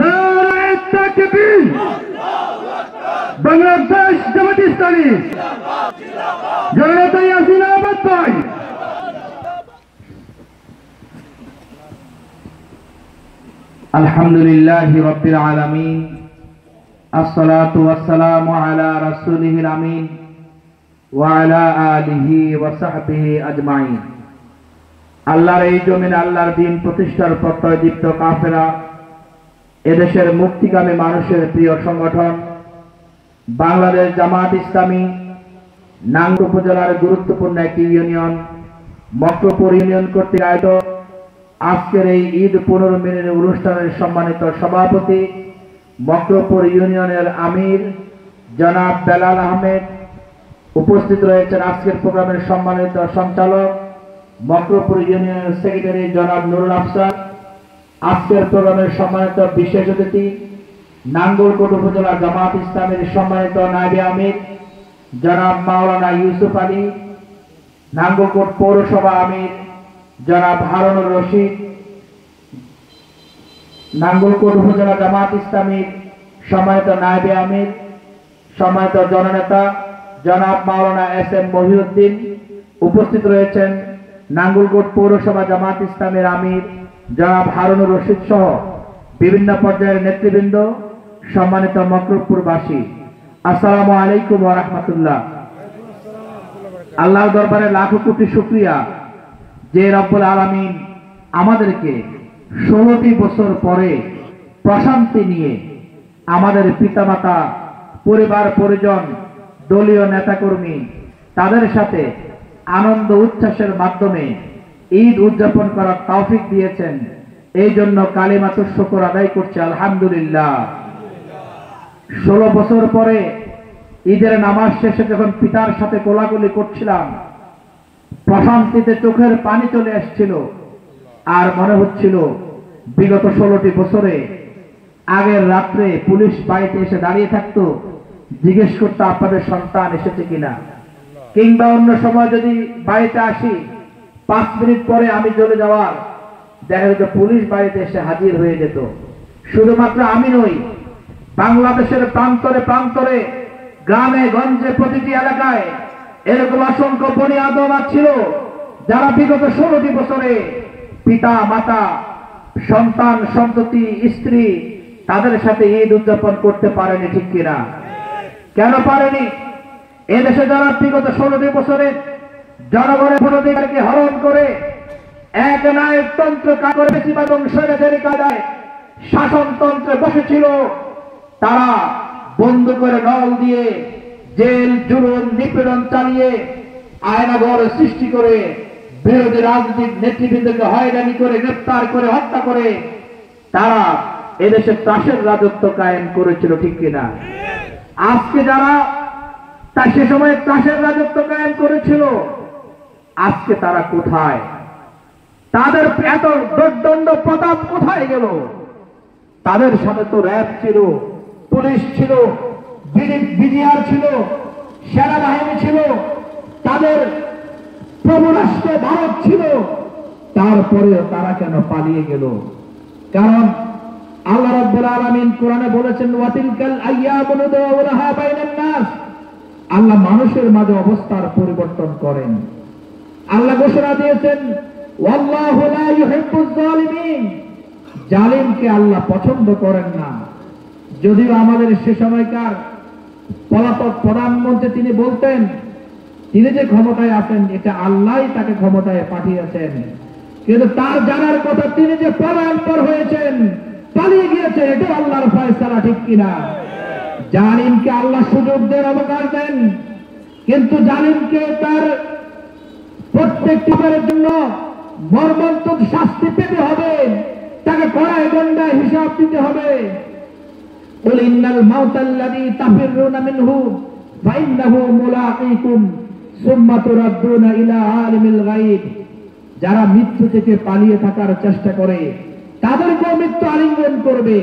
নারায়ে তাকবীর। বাংলাদেশ জামাত ইসলামী জনতা জিন্দাবাদ ভাই। আলহামদুলিল্লাহি রাব্বিল আলামিন, আসসালাতু ওয়াসসালামু আলা রাসূলিহিল আমিন ওয়া আলা আলিহি ওয়া সাহবিহি আজমাইন। আল্লাহর এই জমিনে আল্লাহর দ্বীন প্রতিষ্ঠার প্রত্যয়দীপ্ত কাফেলা, এদেশের মুক্তিকামী মানুষের প্রিয় সংগঠন বাংলাদেশ জামাত ইসলামী নাঙ্গল উপজেলার গুরুত্বপূর্ণ একটি ইউনিয়ন মক্রপুর ইউনিয়ন কর্তৃক আয়োজিত আজকের এই ঈদ পুনর্মিলনী অনুষ্ঠানের সম্মানিত সভাপতি, মক্রপুর ইউনিয়নের আমির জনাব বেলাল আহমেদ, উপস্থিত রয়েছেন আজকের প্রোগ্রামের সম্মানিত সঞ্চালক মক্রপুর ইউনিয়নের সেক্রেটারি জনাব নুরুল আফসার, আজকের প্রোগ্রামের সম্মানিত বিশেষ অতিথি নাঙ্গলকোট উপজেলা জামাত ইসলামের সম্মানিত নায়েবে আমির জনাব মাওলানা ইউসুফ আলী, নাঙ্গলকোট পৌরসভা আমির জনাব হারুনুর রশিদ, নাঙ্গলকোট উপজেলা জামাত ইসলামীর সম্মানিত নায়েবে আমির, সম্মানিত জননেতা জনাব মাওলানা এস এম মহিউদ্দিন, উপস্থিত রয়েছেন নাঙ্গলকোট পৌরসভা জামাত ইসলামের আমির জনাব হারুনুর রশিদ সহ বিভিন্ন পর্যায়ের নেতৃবৃন্দ, সম্মানিত মক্রপুরবাসী, আসসালামু আলাইকুম ওয়া রাহমাতুল্লাহ। আল্লাহর দরবারে লাখো কোটি শুকরিয়া যে রব্বুল আলামিন আমাদেরকে 16টি বছর পরে প্রশান্তি নিয়ে আমাদের পিতামাতা, পরিবার পরিজন, দলীয় নেতাকর্মী তাদের সাথে আনন্দ উচ্ছ্বাসের মাধ্যমে ঈদ উদযাপন করার তৌফিক দিয়েছেন। এই জন্য কালিমাতুশ শুকর আদায় করছি আলহামদুলিল্লাহ। 16 বছর পরে ঈদের নামাজ শেষে যখন পিতার সাথে কোলাকুলি করছিলাম, প্রশান্তিতে চোখের পানি চলে আসছিল, আর মনে হচ্ছিল বিগত 16টি বছরে আগের রাত্রে পুলিশ বাড়িতে এসে দাঁড়িয়ে থাকতো, জিজ্ঞেস করতো আপনাদের সন্তান এসেছে কিনা, কিংবা অন্য সময় যদি বাড়িতে আসি 5 মিনিট পরে আমি চলে যাওয়ার দেখা যেত পুলিশ বাড়িতে এসে হাজির হয়ে যেত। শুধুমাত্র আমি নই, বাংলাদেশের প্রান্তরে প্রান্তরে, গ্রামে গঞ্জে, প্রতিটি এলাকায় এরকম অসংখ্য বনি আদম ছিল যারা বিগত 16টি বছরে পিতা মাতা, সন্তান সন্ততি, স্ত্রী তাদের সাথে ঈদ উদযাপন করতে পারেনি, ঠিক কিনা? কেন পারেনি? এদেশে যারা বিগত 16টি বছরে জনগণের ভোটাধিকারকে হরণ করে একনায়কতন্ত্র করে বেশিরভাগ স্বৈরাচারী কায়দায় শাসনতন্ত্রে বসেছিল, তারা বন্ধ করে নল দিয়ে জেল জুলুম নিপীড়ন চালিয়ে আয়নাঘর সৃষ্টি করে বিরোধী রাজনৈতিক নেতৃবৃন্দকে হয়রানি করে, গ্রেফতার করে, হত্যা করে তারা এদেশে ত্রাসের রাজত্ব কায়েম করেছিল, ঠিক কিনা? আজকে যারা সে সময় ত্রাসের রাজত্ব কায়েম করেছিল, আজকে তারা কোথায়? তাদের এত দোর্দণ্ড প্রতাপ কোথায় গেল? তাদের সাথে তো র্যাব ছিল, পুলিশ ছিল, বিডিআর ছিল, সেনাবাহিনী ছিল, তাদের প্রভু রাষ্ট্রে ভারত ছিল, তারপরেও তারা কেন পালিয়ে গেল? কারণ আল্লাহ রাব্বুল আলামিন কোরআনে বলেছেন, ওয়াতিলকাল আইয়ামু নুদাউলুহা বাইনান নাস, আল্লাহ মানুষের মাঝে অবস্থার পরিবর্তন করেন। আল্লাহ ঘোষণা দিয়েছেন, ওয়াল্লাহু লা ইউহিব্বুজ জালিমিন, জালিমকে আল্লাহ পছন্দ করেন না। যদিও আমাদের সে সময়কার পলাতক প্রধানমন্ত্রী তিনি বলতেন, তিনি যে ক্ষমতায় আছেন এটা আল্লাহই তাকে ক্ষমতায় পাঠিয়েছেন, কিন্তু তার জানার কথা তিনি যে পলায়নপর হয়েছেন, পালিয়ে গিয়েছেন, এটা আল্লাহর ফয়সালা, ঠিক কিনা? জালিমকে আল্লাহ সুযোগ দেন, অবকাশ দেন, কিন্তু জালিমকে তার প্রত্যেকটি বারের জন্য মর্মন্তুদ শাস্তি পেতে হবে, তাকে কড়াই দণ্ডায় হিসাব দিতে হবে। কুল ইন্নাল মাউতাল্লাযী তাফিরুনা মিনহু ফাইন্নাহু মুলাকীকুম সুম্মা তুরাদ্দুনা ইলা আলিমিল গায়ব, যারা মৃত্যু থেকে পালিয়ে থাকার চেষ্টা করে তাদেরকেও মৃত্যু আলিঙ্গন করবে।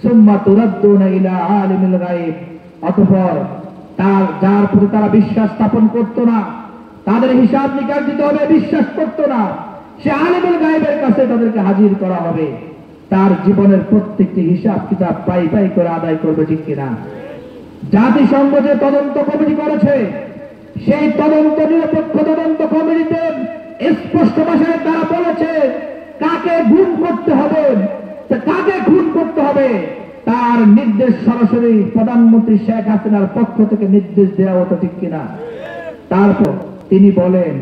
সুম্মা তুরাদ্দুনা ইলা আলিমিল গায়ব, অতঃপর যার প্রতি তারা বিশ্বাস স্থাপন করত না, তাদের হিসাব নিকাশ দিতে হবে, বিশ্বাস করত না, সে আলিমুল গায়বের কাছে তাদেরকে হাজির করা হবে। তার জীবনের প্রত্যেকটি হিসাব কিতাব পাই পাই করে আদায় করবে, ঠিক কিনা? জাতিসংঘ যে তদন্ত কমিটি করেছে, সেই তদন্ত নিরপেক্ষ তদন্ত কমিটিতে স্পষ্ট ভাষায় তারা বলেছে কাকে খুন করতে হবে, কাকে খুন করতে হবে তার নির্দেশ সরাসরি প্রধানমন্ত্রী শেখ হাসিনার পক্ষ থেকে নির্দেশ দেওয়া হতো, ঠিক কিনা? তারপর তিনি বলেন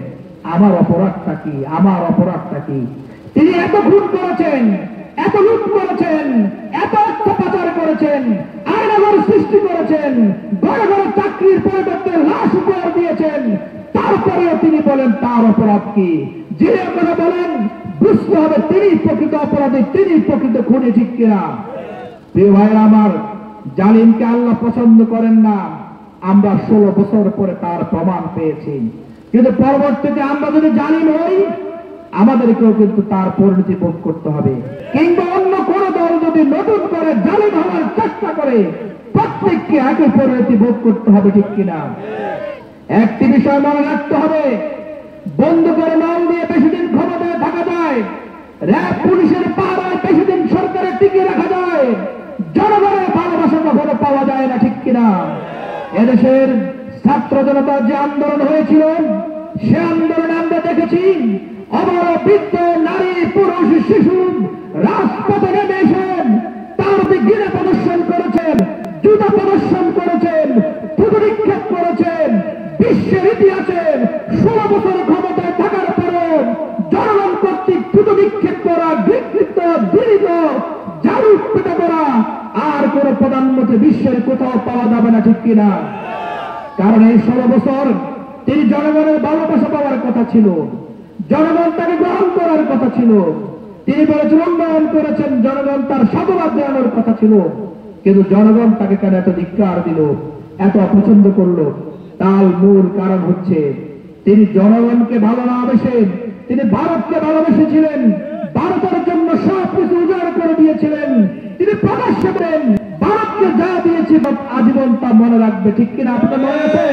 আমার অপরাধটা কি, আমার অপরাধটা কি? তিনি এত খুন করেছেন, এত লুট করেছেন, এত অর্থ পাচার করেছেন, আয়নাঘর সৃষ্টি করেছেন, ঘরে ঘরে চাকরির পরিবর্তে লাশ উপহার দিয়েছেন, তারপরেও তিনি বলেন তার অপরাধ কি? যিনি আপনারা বলেন বুঝতে হবে তিনি প্রকৃত অপরাধী, তিনি প্রকৃত খুনি, ঠিক কিনা? প্রিয় ভাইরা আমার, জালিমকে আল্লাহ পছন্দ করেন না। আমরা 16 বছর পরে তার প্রমাণ পেয়েছি, কিন্তু পরবর্তীতে আমরা যদি জালিম হই আমাদেরকেও কিন্তু তার পরিণতি ভোগ করতে হবে। কিংবা অন্য কোন দল যদি নতুন করে জালিম হওয়ার চেষ্টা করে প্রত্যেককে একই পরিণতি ভোগ করতে হবে, ঠিক কিনা? একটি বিষয় মনে রাখতে হবে, বন্দুকের নল দিয়ে বেশি দিন ক্ষমতায় থাকা যায়, র্যাব পুলিশের পাহারায় বেশি দিন সরকারের টিকিয়ে রাখা যায়, জনগণের ভালোবাসা কখনো পাওয়া যায় না, ঠিক কিনা? এদেশের ছাত্র জনতার যে আন্দোলন হয়েছিল সে আন্দোলনে আমরা দেখেছি অবলা বৃদ্ধ নারী পুরুষ শিশু রাজপথে নেমে এসেন, তার গিরে প্রদর্শন করেছেন, জুতা প্রদর্শন করেছেন, থুতু নিক্ষেপ করেছেন। বিশ্বের ইতিহাসে 16 বছর ক্ষমতায় থাকার পরেও জনগণ কর্তৃক থুতু নিক্ষেপ করা, বিকৃত দীর্ঘ ঝাড়ু পেটা করা আর কোন প্রধানমন্ত্রী বিশ্বের কোথাও পাওয়া যাবে না, ঠিক কিনা? কারণ এই 16 বছর তিনি জনগণের ভালোবাসা পাওয়ার কথা ছিল, জনগণ তাকে গ্রহণ করার কথা ছিল, তিনি বলেছেন উন্নয়ন করেছেন, জনগণ তার সাধুবাদ জানানোর কথা ছিল, কিন্তু জনগণ তাকে কেন এত ধিক্কার দিল, এত অপছন্দ করলো? তার মূল কারণ হচ্ছে তিনি জনগণকে ভালো না বেসে তিনি ভারতকে ভালোবেসেছিলেন, ভারতের জন্য সব কিছু উজাড় করে দিয়েছিলেন। তিনি প্রকাশ্যে বলেন ভারতকে যা দিয়েছি আজীবন তা মনে রাখবে, ঠিক কিনা? আপনার মনে আছে?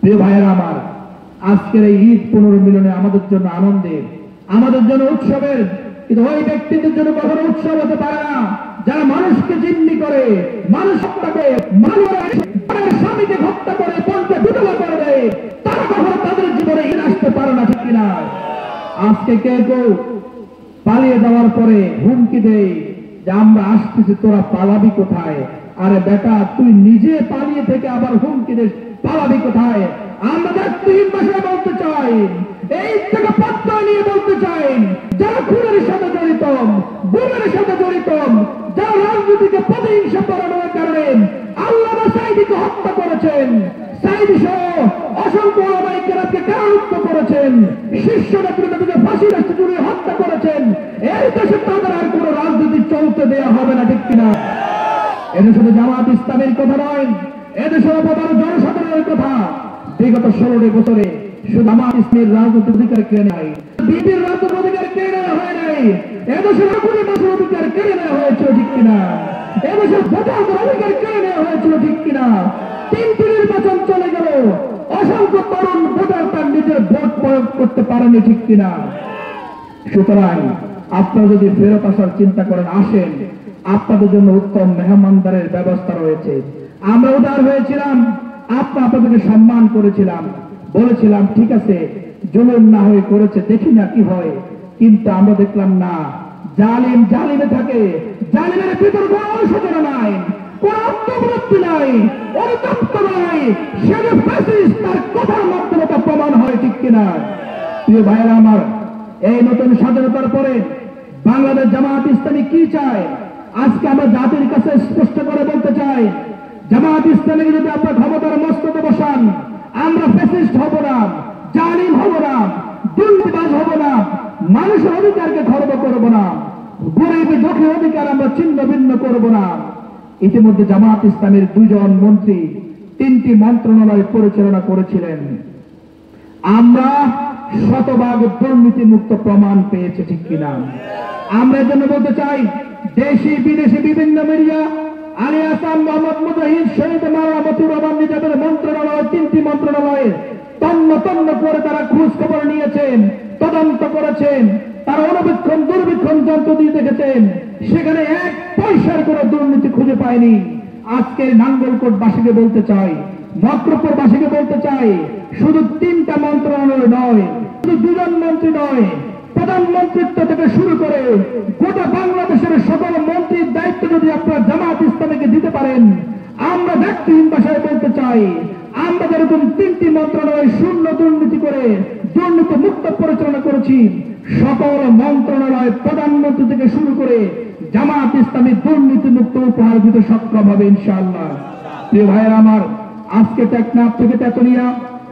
প্রিয় ভাইয়েরা আমার, আজকের এই ঈদ পুনর্মিলনে আমাদের জন্য আনন্দের, আমাদের জন্য উৎসবের, কিন্তু ওই ব্যক্তিদের জন্য কখনো উৎসব হতে পারে না যারা মানুষকে জিম্মি করে, মানুষ হত্যাকে, মানুষের স্বামীকে হত্যা করে, পঞ্চে বিধবা করে দেয়, তারা কখনো তাদের জীবনে ঈদ আসতে পারে না, ঠিক কিনা? আজকে কেউ পালিয়ে যাওয়ার পরে হুমকি দেয় যে আমরা আসতেছি, তোরা পালাবি কোথায়? আরে বেটা, তুই নিজে পালিয়ে থেকে আবার হুমকি দিস, পালাবি কোথায়? আমরা 3 ভাষায় বলতে চাই, এই থেকে প্রত্যয় নিয়ে বলতে চাই, যারা খুনের সাথে জড়িত, গুমের সাথে জড়িত, যারা রাজনীতিকে প্রতিহিংসা করানোর কারণে আল্লামা সাঈদীকে হত্যা করেছেন, সাঈদী সহ অসংখ্য ওলামায়ে কেরামকে কারারুদ্ধ করেছেন, শীর্ষ নেতৃত্বকে ফাঁসির কাস্টে ঝুলিয়ে হত্যা করেছেন, এই দেশে তাদের আর কোন রাজনীতি চলতে দেয়া হবে না, ঠিক কিনা? এদেশে জামাত ইসলামের কথা নয়, এদেশের অপরাধ জনসাধারণের কথা। বিগত 16 বছরে শুধু জামাত ইসলামের রাজনৈতিক অধিকার কেড়ে নেয়, বিএনপির রাজনৈতিক অধিকার কেড়ে নেওয়া হয় নাই, এদেশের কোটি মানুষের অধিকার কেড়ে নেওয়া হয়েছিল, ঠিক কিনা? এদেশের ভোটারদের অধিকার কেড়ে নেওয়া হয়েছিল, ঠিক কিনা? 3টি নির্বাচন চলে গেল, অসংখ্য তরুণ ভোটার তার নিজের ভোট প্রয়োগ করতে পারেনি, ঠিক কিনা? সুতরাং আপনারা যদি ফেরত আসার চিন্তা করেন, আসেন, আপনাদের জন্য উত্তম মেহমানদারের ব্যবস্থা রয়েছে। আমরা উদার হয়েছিলাম, আপনাদেরকে সম্মান করেছিলাম, বলেছিলাম ঠিক আছে জুলুম না হয়ে করেছে, দেখি না কি হয়। কিন্তু আমরা দেখলাম না, জালিম জালিমে থাকে, জালিমের ভিতর কোন অনুশোচনা নাই, কোন আত্মবৃত্তি নাই, অনুতপ্ত নাই, সে যে ফ্যাসিস্ট তার কথার মাধ্যমে তা প্রমাণ হয়, ঠিক কিনা? প্রিয় ভাইয়েরা আমার, এই নতুন স্বাধীনতার পরে বাংলাদেশ জামাত ইসলামী কি চায় আজকে আমরা জাতির কাছে স্পষ্ট করে বলতে চাই। জামাত ইসলামী যদি আপনার ক্ষমতার মস্তকে বসান, আমরা ফ্যাসিস্ট হব না, জালিম হব না, দুর্নীতিবাজ হব না, মানুষের অধিকারকে খর্ব করব না, গরিব দুঃখী অধিকার আমরা ছিন্ন ভিন্ন করব না। ইতিমধ্যে জামাত ইসলামের 2 জন মন্ত্রী 3টি মন্ত্রণালয় পরিচালনা করেছিলেন। আমরা শতভাগ দুর্নীতি মুক্ত প্রমাণ পেয়েছে, ঠিক কিনা? আমরা এর জন্য বলতে চাই, দেশি বিদেশি বিভিন্ন মিডিয়া আলী আসাম, মোহাম্মদ মুজাহিদ, শহীদ মাওলানা মতিউর রহমান নিজামের মন্ত্রণালয়, 3টি মন্ত্রণালয়ে তন্ন তন্ন করে তারা খোঁজ খবর নিয়েছেন, তদন্ত করেছেন, তারা অনুবীক্ষণ দুর্বীক্ষণ যন্ত্র দিয়ে দেখেছেন, সেখানে এক পয়সার কোনো দুর্নীতি খুঁজে পায়নি। আজকে নাঙ্গলকোটবাসীকে বলতে চাই, মক্রপুরবাসীকে বলতে চাই, শুধু 3টা মন্ত্রণালয় নয়, শুধু 2জন মন্ত্রী নয়, প্রধানমন্ত্রিত্ব থেকে শুরু করে গোটা বাংলাদেশের সকল মন্ত্রীর দায়িত্ব যদি আপনারা জামাত ইসলামীকে দিতে পারেন, আমরা ব্যক্তিহীন ভাষায় বলতে চাই, আমরা যেরকম 3টি মন্ত্রণালয় শূন্য দুর্নীতি করে দুর্নীতি মুক্ত পরিচালনা করেছি, সকল মন্ত্রণালয় প্রধানমন্ত্রী থেকে শুরু করে জামাত ইসলামী দুর্নীতি মুক্ত উপহার দিতে সক্ষম হবে ইনশাআল্লাহ। প্রিয় ভাইয়েরা আমার, আজকে টেকনাফ থেকে তেতুলিয়া,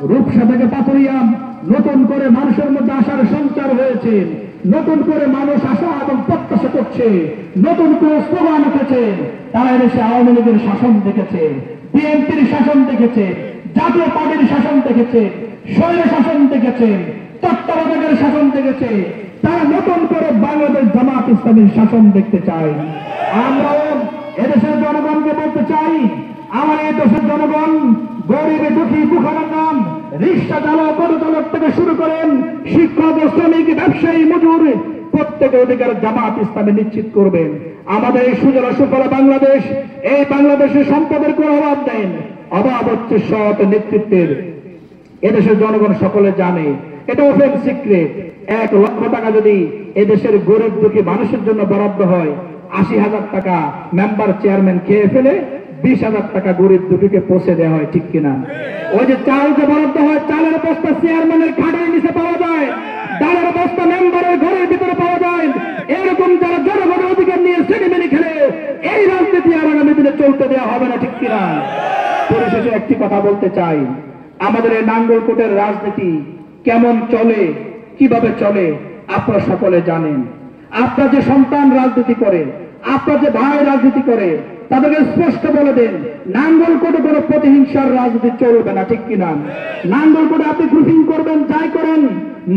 রূপসা থেকে পাথুরিয়া নতুন করে মানুষের মধ্যে আশার সঞ্চার হয়েছে, নতুন করে মানুষ আশা এবং প্রত্যাশা করছে, নতুন করে স্লোগান উঠেছে। তারা এদেশে আওয়ামী লীগের শাসন দেখেছে, বিএনপির শাসন দেখেছে, জাতীয় পার্টির শাসন দেখেছে, স্বৈর শাসন দেখেছে, তত্ত্বাবধায়কের শাসন দেখেছে। তারা নতুন করে বাংলাদেশ জামাত ইসলামীর শাসন দেখতে চায়। আমরাও এদেশের জনগণকে বলতে চাই, আমার এই দেশের জনগণ গরিব দুঃখী বুখারাম, রিক্সা চালক, অটো চালক থেকে শুরু করেন শিক্ষক, শ্রমিক, ব্যবসায়ী, মজুর, প্রত্যেকের অধিকার জামাত ইসলামী নিশ্চিত করবেন। আমাদের এই সুজলা সুফলা বাংলাদেশ, এই বাংলাদেশের সম্পদের কোন অভাব নেই, অভাব হচ্ছে সৎ নেতৃত্বের। এদেশের জনগণ সকলে জানে, এটা ওপেন সিক্রেট। 1 লক্ষ টাকা যদি এদেশের গরিব দুঃখী মানুষের জন্য বরাদ্দ হয়, 80,000 টাকা মেম্বার চেয়ারম্যান খেয়ে ফেলে, 20,000 টাকা গরিব দুঃখীকে পৌঁছে দেওয়া হয়, ঠিক কিনা? ওই যে চাল যে বরাদ্দ হয়, চালের বস্তা চেয়ারম্যানের খাটের নিচে পাওয়া যায়, ডালের বস্তা মেম্বারের ঘরের ভিতরে পাওয়া যায়। এরকম যারা জনগণের অধিকার নিয়ে সেনিমেনি খেলে, এই রাজনীতি আর আগামী দিনে চলতে দেওয়া হবে না, ঠিক কিনা? পরিশেষে একটি কথা বলতে চাই, আমাদের এই নাঙ্গলকোটের রাজনীতি কেমন চলে, কিভাবে চলে আপনারা সকলে জানেন। আপনার যে সন্তান রাজনীতি করে, আপনার যে ভাই রাজনীতি করে, তাদেরকে স্পষ্ট বলে দেন, নাঙ্গলকোটে কোনো প্রতিহিংসার রাজনীতি চলবে না, ঠিক কিনা? নাঙ্গলকোটে আপনি গ্রুপিং করবেন, যাই করেন,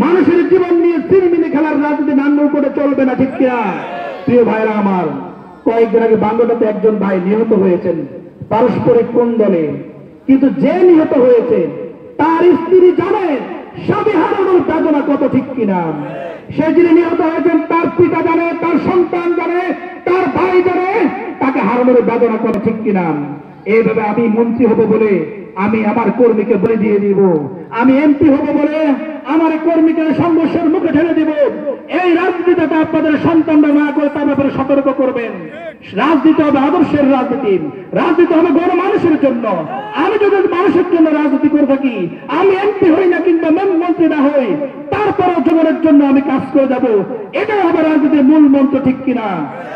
মানুষের জীবন নিয়ে চিরমিনে খেলার রাজনীতি নাঙ্গলকোটে চলবে না, ঠিক কিনা? প্রিয় ভাইরা আমার, কয়েকদিন আগে বাংলাটাতে একজন ভাই নিহত হয়েছেন পারস্পরিক কোন্দলে, কিন্তু যে নিহত হয়েছে তার স্ত্রী জানে স্বামী হারানোর বেদনা কত, ঠিক কিনা? সে যিনি নিহত হয়েছেন তার পিতা জানে, তার সন্তান জানে, তার ভাই জানে তাকে হারানোর বেদনা কত, ঠিক কিনা? এইভাবে আমি মন্ত্রী হব বলে আমি আমার কর্মীকে বলে দিয়ে দিব, আমি এমপি হব বলে আমার কর্মীকে সংঘর্ষের মুখে ঠেলে দিব, এই রাজনীতিতে আপনাদের সন্তানরা না করে তার ব্যাপারে সতর্ক করবেন। রাজনীতি হবে আদর্শের রাজনীতি, রাজনীতি হবে বড় মানুষের জন্য। আমি যদি মানুষের জন্য রাজনীতি করে থাকি, আমি এমপি হই না কিংবা মন্ত্রী না হই, তারপরও জনগণের জন্য আমি কাজ করে যাব, এটাই হবে রাজনীতির মূল মন্ত্র, ঠিক কিনা?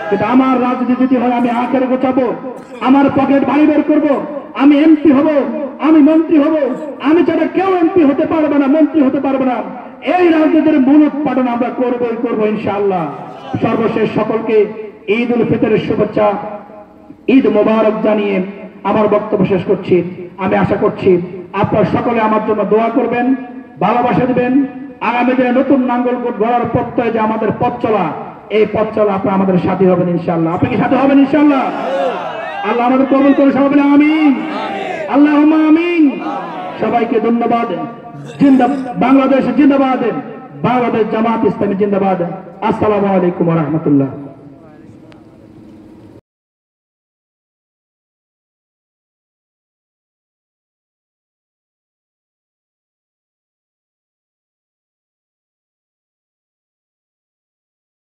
কিন্তু আমার রাজনীতি যদি হয় আমি আখের গোছাবো, আমার পকেট বাড়ি বের করবো, আমি এমপি হব, আমি মন্ত্রী হব, আমি ছাড়া কেউ এমপি হতে পারবে না, মন্ত্রী হতে পারবে না, এই রাজনীতির মূল উৎপাদন আমরা করবো ইনশাআল্লাহ। সর্বশেষ সকলকে ঈদ উল ফিতরের শুভেচ্ছা, ঈদ মোবারক জানিয়ে আমার বক্তব্য শেষ করছি। আমি আশা করছি আপনারা সকলে আমার জন্য দোয়া করবেন, ভালোবাসা দিবেন। আগামী দিনে নতুন নাঙ্গলকোট গড়ার প্রত্যয় যে আমাদের পথ চলা, এই পথ চলা আপনারা আমাদের সাথী হবেন ইনশাআল্লাহ। আপনি কি সাথী হবেন ইনশাআল্লাহ? আল্লাহ আমাদের কবুল করে, সবাই বলে আমিন, আল্লাহুম্মা আমিন। সবাইকে ধন্যবাদ। বাংলাদেশ জিন্দাবাদ, বাংলাদেশ জামাত ইসলামী জিন্দাবাদ। আসসালামু আলাইকুম ওয়া রাহমাতুল্লাহ।